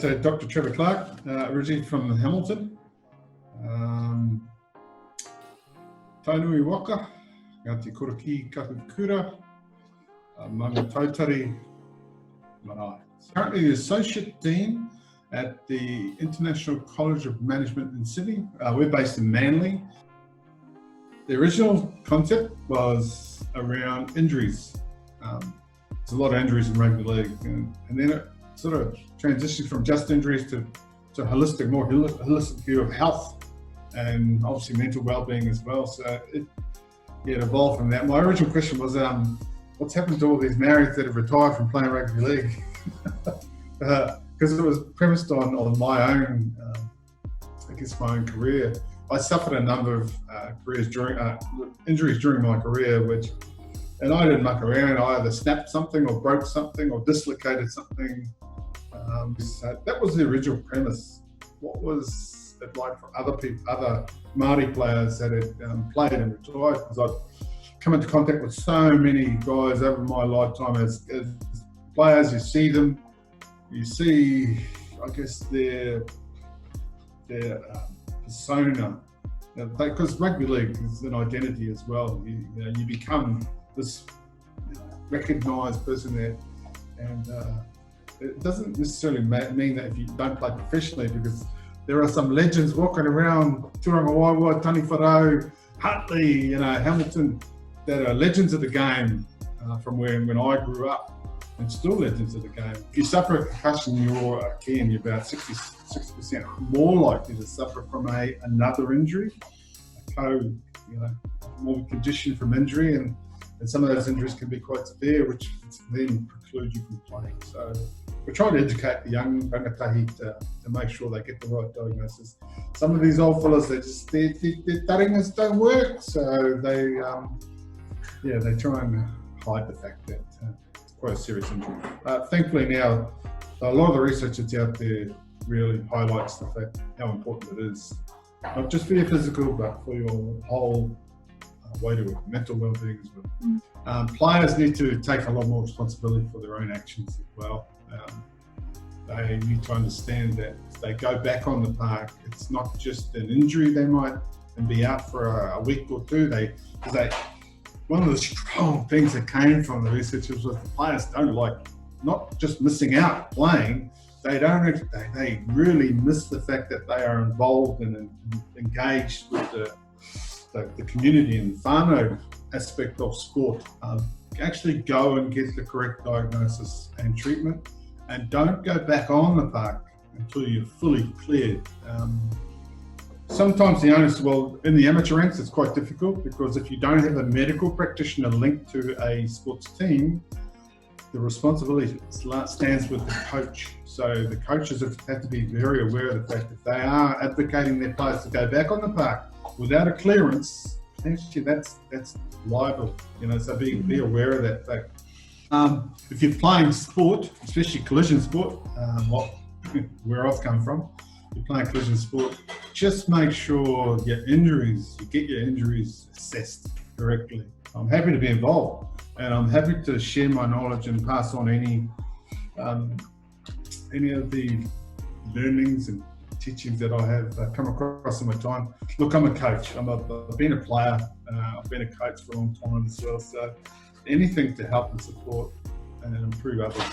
so Dr. Trevor Clarke, originally from Hamilton. Tainui waka, ngā te koraki kakukura, manga tautari marae. Currently the Associate Dean at the International College of Management in Sydney. We're based in Manly. The original concept was around injuries. There's a lot of injuries in rugby league, and then it sort of transitioned from just injuries to more holistic view of health and obviously mental well-being as well. So it evolved from that. My original question was, what's happened to all these Maoris that have retired from playing rugby league? Because it was premised on my own, my own career. I suffered a number of injuries during my career, and I didn't muck around. I either snapped something or broke something or dislocated something. So that was the original premise. What was it like for other Māori players that had played and retired? Because I'd come into contact with so many guys over my lifetime as players. You see them, you see, I guess, their persona. Because rugby league is an identity as well. You become this recognised person there, and it doesn't necessarily mean that if you don't play professionally, because there are some legends walking around Turangawawa, Taniwharau, Hutley, Hamilton, that are legends of the game from when I grew up, and still legends of the game. If you suffer a concussion, you're about 60% more likely to suffer from another injury, more condition from injury, and some of those injuries can be quite severe, which then preclude you from playing. So we're trying to educate the young rangatahi to make sure they get the right diagnosis. Some of these old fellas, their taringas don't work, so they try and hide the fact that it's quite a serious injury. Thankfully now, a lot of the research that's out there really highlights the fact how important it is, not just for your physical, but for your whole way to mental well-being as well. Players need to take a lot more responsibility for their own actions as well. They need to understand that if they go back on the park, it's not just an injury they might and be out for a week or two. One of the strong things that came from the research was the players don't like not just missing out playing. They really miss the fact that they are involved and engaged with the community and whānau aspect of sport. Actually go and get the correct diagnosis and treatment, and don't go back on the park until you're fully cleared. Sometimes the onus, in the amateur ranks, it's quite difficult, because if you don't have a medical practitioner linked to a sports team, the responsibility stands with the coach. So the coaches have to be very aware of the fact that they are advocating their players to go back on the park without a clearance. Potentially that's liable, so be aware of that fact. If you're playing sport, especially collision sport, where I've come from, you're playing collision sport, just make sure you get your injuries assessed correctly. I'm happy to be involved, and I'm happy to share my knowledge and pass on any of the learnings and teachings that I have come across in my time. Look, I'm a coach. I've been a player. I've been a coach for a long time as well. So anything to help and support and improve others.